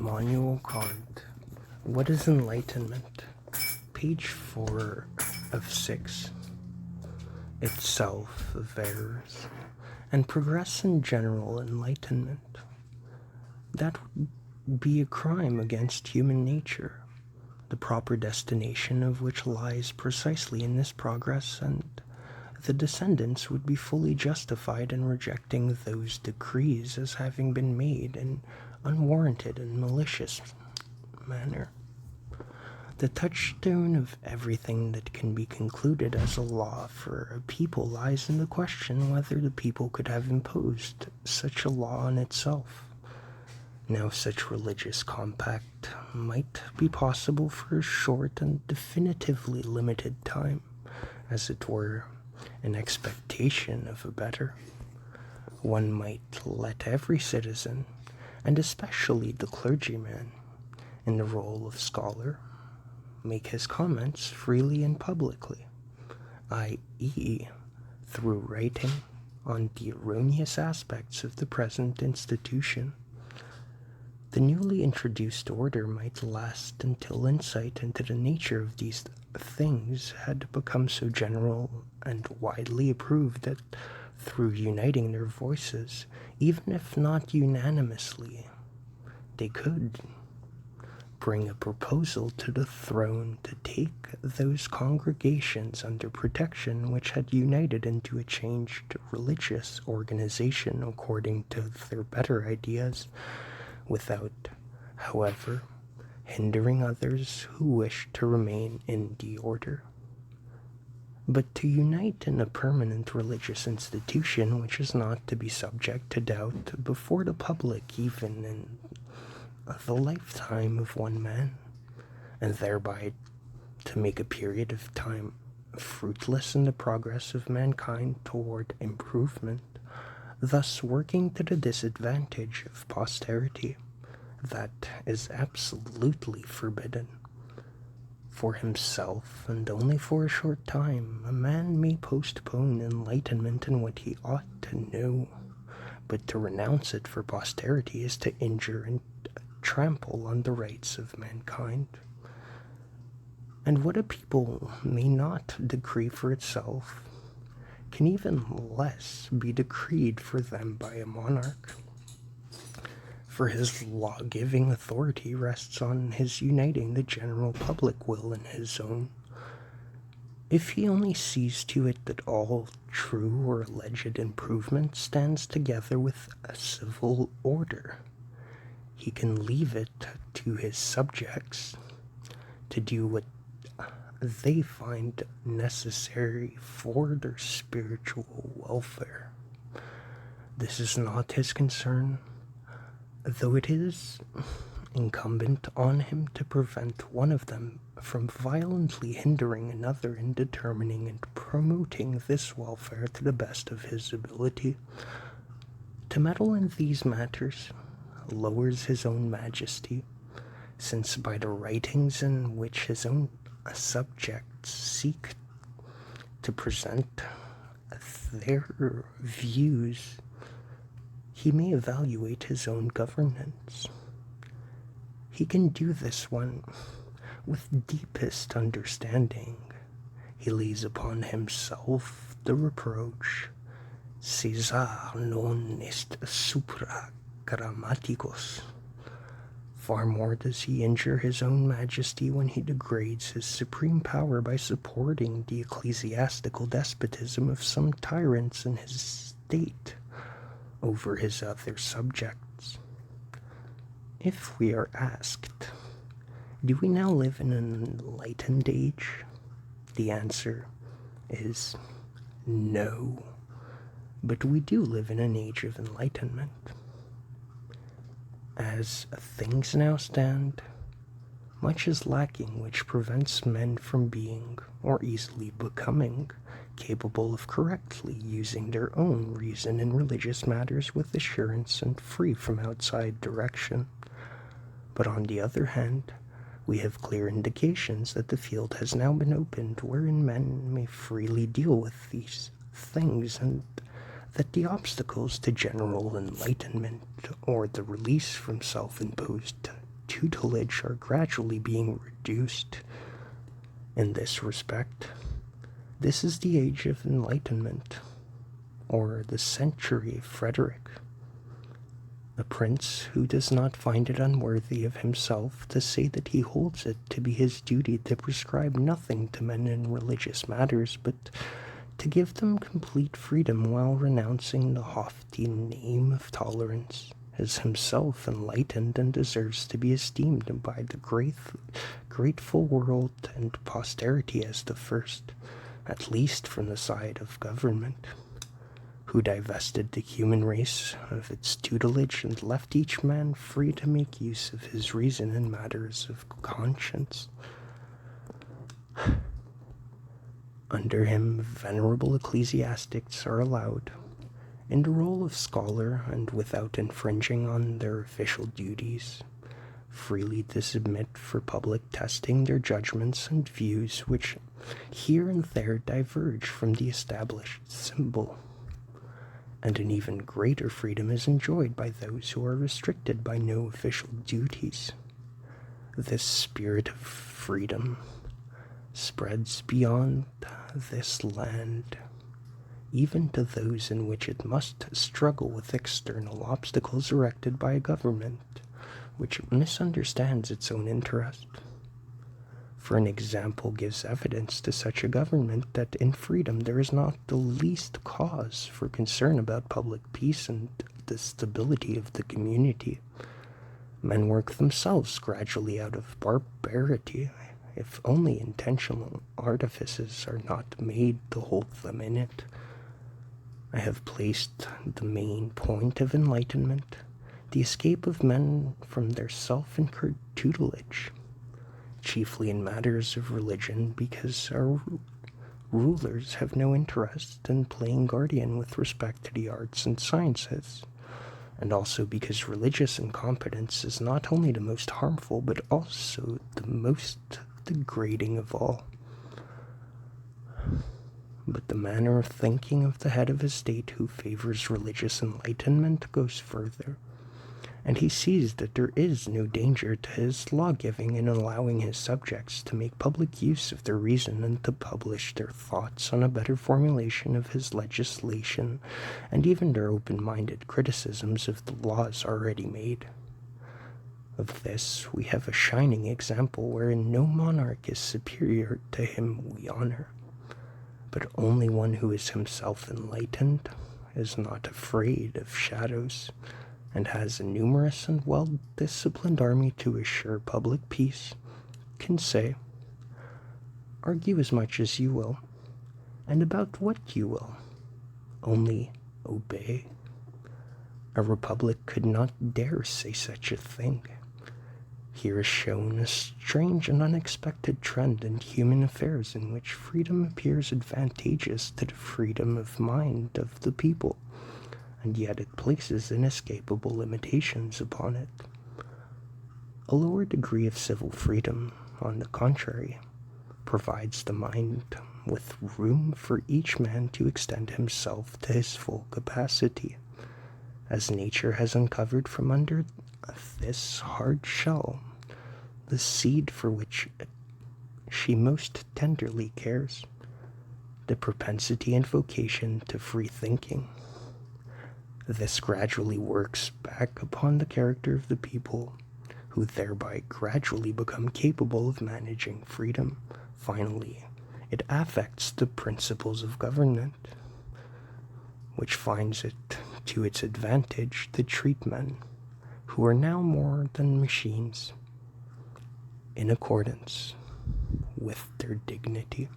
Immanuel KANT. What is enlightenment? Page 4 of 6. Itself of errors, and progress in general enlightenment. That would be a crime against human nature, the proper destination of which lies precisely in this progress, and the descendants would be fully justified in rejecting those decrees as having been made in unwarranted and malicious manner. The touchstone of everything that can be concluded as a law for a people lies in the question whether the people could have imposed such a law on itself. Now such religious compact might be possible for a short and definitively limited time, as it were, in expectation of a better. One might let every citizen, and especially the clergyman, in the role of scholar, make his comments freely and publicly, i.e., through writing, on the erroneous aspects of the present institution. The newly introduced order might last until insight into the nature of these things had become so general and widely approved that through uniting their voices, even if not unanimously, they could bring a proposal to the throne to take those congregations under protection which had united into a changed religious organization according to their better ideas, without, however, hindering others who wished to remain in the order. But to unite in a permanent religious institution which is not to be subject to doubt before the public even in the lifetime of one man, and thereby to make a period of time fruitless in the progress of mankind toward improvement, thus working to the disadvantage of posterity, that is absolutely forbidden. For himself, and only for a short time, a man may postpone enlightenment in what he ought to know, but to renounce it for posterity is to injure and trample on the rights of mankind. And what a people may not decree for itself can even less be decreed for them by a monarch, for his law-giving authority rests on his uniting the general public will in his own. If he only sees to it that all true or alleged improvement stands together with a civil order, he can leave it to his subjects to do what they find necessary for their spiritual welfare. This is not his concern, though it is incumbent on him to prevent one of them from violently hindering another in determining and promoting this welfare to the best of his ability. To meddle in these matters lowers his own majesty, since by the writings in which his own subjects seek to present their views, he may evaluate his own governance. He can do this when, with deepest understanding, he lays upon himself the reproach, Caesar non est supra grammaticos. Far more does he injure his own majesty when he degrades his supreme power by supporting the ecclesiastical despotism of some tyrants in his state over his other subjects. If we are asked, do we now live in an enlightened age? The answer is no. But we do live in an age of enlightenment. As things now stand, much is lacking which prevents men from being, or easily becoming, capable of correctly using their own reason in religious matters with assurance and free from outside direction. But on the other hand, we have clear indications that the field has now been opened wherein men may freely deal with these things, and that the obstacles to general enlightenment or the release from self-imposed tutelage are gradually being reduced in this respect. This is the age of enlightenment, or the century of Frederick, a prince who does not find it unworthy of himself to say that he holds it to be his duty to prescribe nothing to men in religious matters, but to give them complete freedom while renouncing the haughty name of tolerance, is himself enlightened and deserves to be esteemed by the grateful world and posterity as the first, at least from the side of government, who divested the human race of its tutelage and left each man free to make use of his reason in matters of conscience. Under him, venerable ecclesiastics are allowed, in the role of scholar and without infringing on their official duties, freely to submit for public testing their judgments and views which here and there diverge from the established symbol. And an even greater freedom is enjoyed by those who are restricted by no official duties. This spirit of freedom spreads beyond this land, even to those in which it must struggle with external obstacles erected by a government which misunderstands its own interest. For an example gives evidence to such a government that in freedom there is not the least cause for concern about public peace and the stability of the community. Men work themselves gradually out of barbarity, if only intentional artifices are not made to hold them in it. I have placed the main point of enlightenment, the escape of men from their self-incurred tutelage, chiefly in matters of religion, because our rulers have no interest in playing guardian with respect to the arts and sciences, and also because religious incompetence is not only the most harmful, but also the most degrading of all. But the manner of thinking of the head of a state who favors religious enlightenment goes further, and he sees that there is no danger to his law-giving in allowing his subjects to make public use of their reason and to publish their thoughts on a better formulation of his legislation, and even their open-minded criticisms of the laws already made. Of this we have a shining example wherein no monarch is superior to him we honor, but only one who is himself enlightened, is not afraid of shadows, and has a numerous and well-disciplined army to assure public peace, can say, argue as much as you will, and about what you will, only obey. A republic could not dare say such a thing. Here is shown a strange and unexpected trend in human affairs in which freedom appears advantageous to the freedom of mind of the people, and yet it places inescapable limitations upon it. A lower degree of civil freedom, on the contrary, provides the mind with room for each man to extend himself to his full capacity, as nature has uncovered from under this hard shell the seed for which she most tenderly cares, the propensity and vocation to free thinking. This gradually works back upon the character of the people, who thereby gradually become capable of managing freedom. Finally, it affects the principles of government, which finds it to its advantage to treat men, who are now more than machines, in accordance with their dignity.